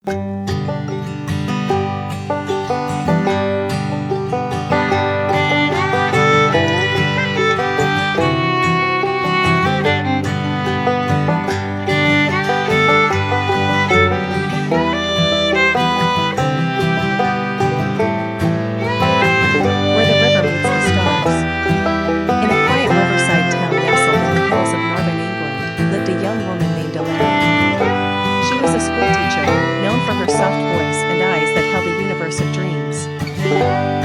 Where the river meets the stars. In a quiet riverside town nestled in the hills of northern England, lived a young woman named Alara. She was a schoolteacher, known for her soft voice and eyes that held a universe of dreams.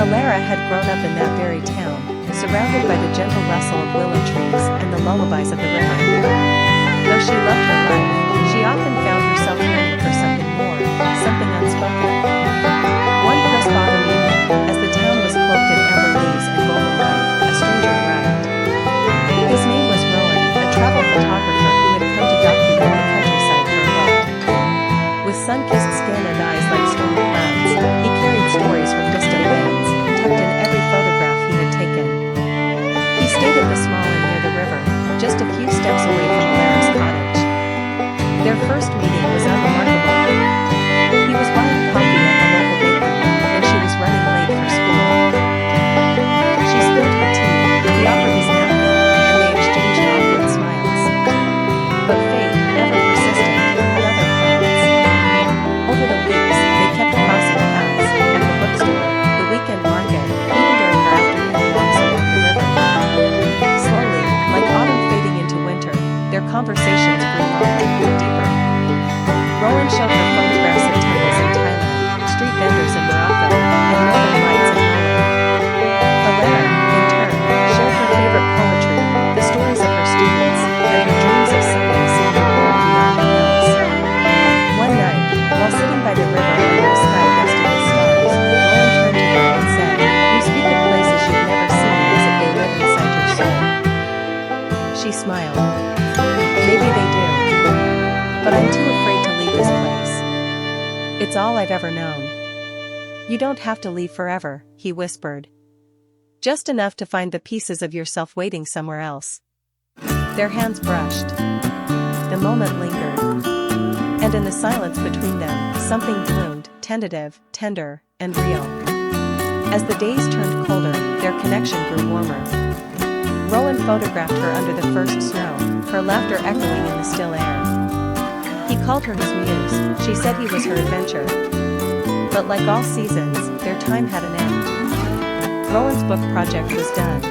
Alara had grown up in that very town, surrounded by the gentle rustle of willow trees and the lullabies of the river. Though she loved her life, she often found herself yearning for something more, something unspoken. One crisp autumn evening, as the town was cloaked in amber leaves and golden light, a stranger arrived. His name was Rowan, a travel photographer who had come to document the countryside for a book. With sun-kissed skin and eyes like storm clouds, he carried stories from distant lands, tucked in every photograph he had taken. He stayed at the small inn near the river, just a few steps away from Alara's cottage. Their first meeting was unremarkable. He was buying coffee at the local bakery, and she was running late for school. She spilled her tea, he offered his napkin, and they exchanged awkward smiles. But fate, ever persistent, had other plans. Over the weeks, they kept crossing paths, at the bookstore, the weekend market, even during her afternoon walks along the river. Slowly, like autumn fading into winter, their conversations grew longer, deeper. Rowan showed her photographs of temples in Thailand, street vendors in Morocco, and northern lights in Holland. Alara, in turn, shared her favorite poetry, the stories of her students, and her dreams of someday seeing the world beyond the hills. One night, while sitting by the river under a sky dusted with stars, Rowan turned to her and said, "You speak of places you've never seen as if they live inside your soul." She smiled. "Maybe they do. But I'm too afraid to leave this place. It's all I've ever known." "You don't have to leave forever," he whispered. "Just enough to find the pieces of yourself waiting somewhere else." Their hands brushed. The moment lingered. And in the silence between them, something bloomed, tentative, tender, and real. As the days turned colder, their connection grew warmer. Rowan photographed her under the first snow, her laughter echoing in the still air. He called her his muse, she said he was her adventure. But like all seasons, their time had an end. Rowan's book project was done.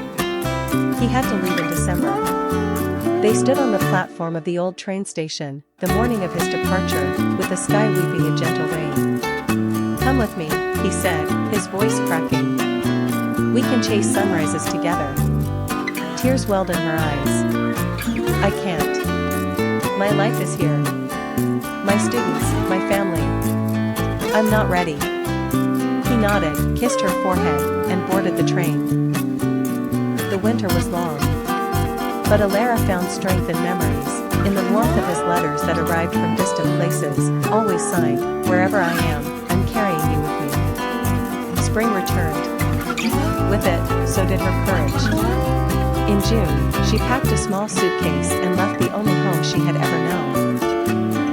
He had to leave in December. They stood on the platform of the old train station, the morning of his departure, with the sky weeping a gentle rain. "Come with me," he said, his voice cracking. "We can chase sunrises together." Tears welled in her eyes. "I can't. My life is here. My students, my family. I'm not ready." He nodded, kissed her forehead, and boarded the train. The winter was long. But Alara found strength in memories, in the warmth of his letters that arrived from distant places, always signed, "Wherever I am, I'm carrying you with me." Spring returned. With it, so did her courage. In June, she packed a small suitcase and left the only home she had ever known.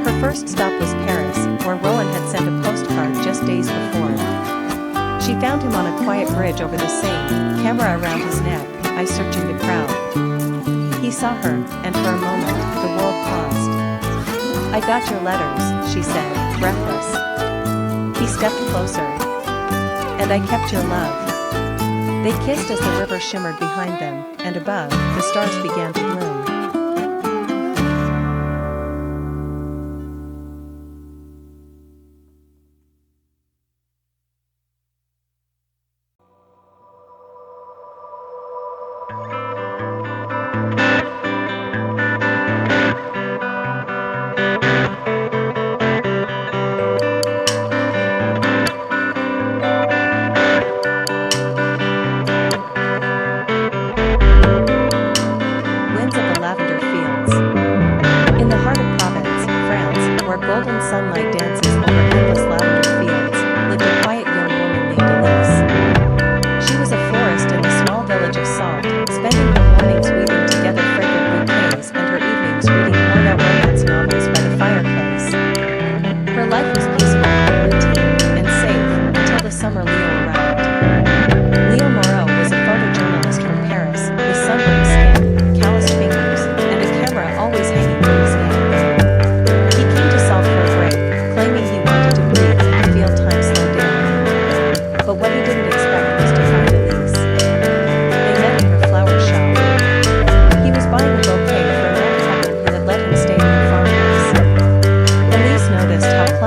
Her first stop was Paris, where Rowan had sent a postcard just days before. She found him on a quiet bridge over the Seine, camera around his neck, eyes searching the crowd. He saw her, and for a moment, the world paused. "I got your letters," she said, breathless. He stepped closer. "And I kept your love." They kissed as the river shimmered behind them, and above, the stars began to bloom. Winds of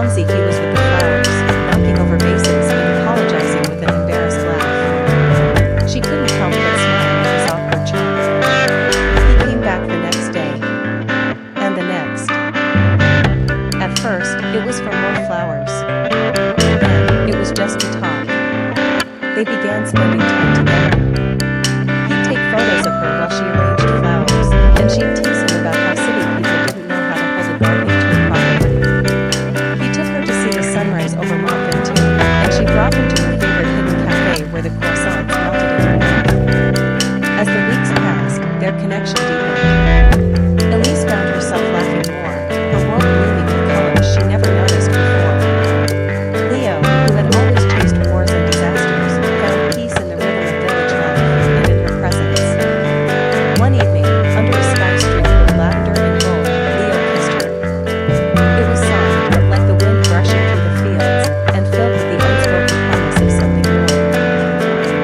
clumsy he was with the flowers, knocking over vases and apologizing with an embarrassed laugh. She couldn't help but smile at his awkward charm. He came back the next day. And the next. At first, it was for more flowers. Then, it was just to talk. They began spending time together. He'd take photos of her while she arranged flowers, and she'd tease him about how city people didn't know how to hold a gardening tool properly. He took her to see the sunrise over Mont Ventoux, and she brought him to her favorite hidden cafe where the croissants melted in her mouth. As the weeks passed, their connection deepened. Elise found herself laughing more, her world blooming with colors she never noticed before. Leo, who had always chased wars and disasters, found peace in the rhythm of village life and in her presence. One evening, under a sky streaked with lavender and gold, Leo kissed her. It was soft, like the wind brushing through the fields, and filled with the unspoken promise of something more.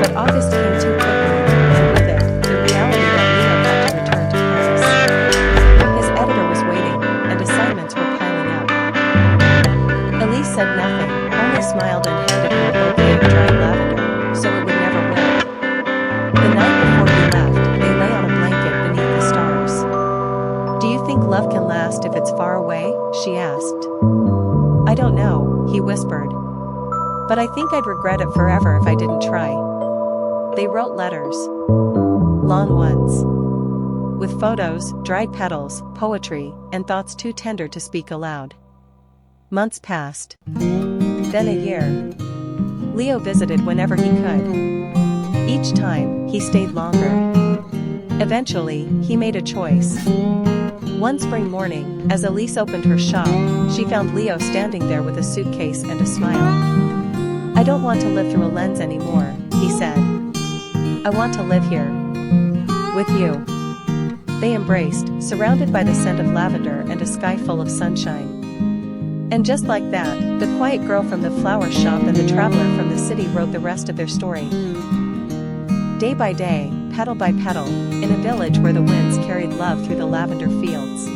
But August came too quickly, and with it, the reality that Leo had to return to Paris. His editor was waiting, and assignments were piling up. Elise said nothing, only smiled and handed him a bouquet of dried lavender, so it would never wilt. The night before he left, they lay on a blanket beneath the stars. "Do you think love can last if it's far away?" she asked. "I don't know," he whispered. "But I think I'd regret it forever if I didn't try." They wrote letters. Long ones. With photos, dried petals, poetry, and thoughts too tender to speak aloud. Months passed. Then a year. Leo visited whenever he could. Each time, he stayed longer. Eventually, he made a choice. One spring morning, as Elise opened her shop, she found Leo standing there with a suitcase and a smile. "I don't want to live through a lens anymore," he said. "I want to live here. With you." They embraced, surrounded by the scent of lavender and a sky full of sunshine. And just like that, the quiet girl from the flower shop and the traveler from the city wrote the rest of their story. Day by day, petal by petal, in a village where the winds carried love through the lavender fields.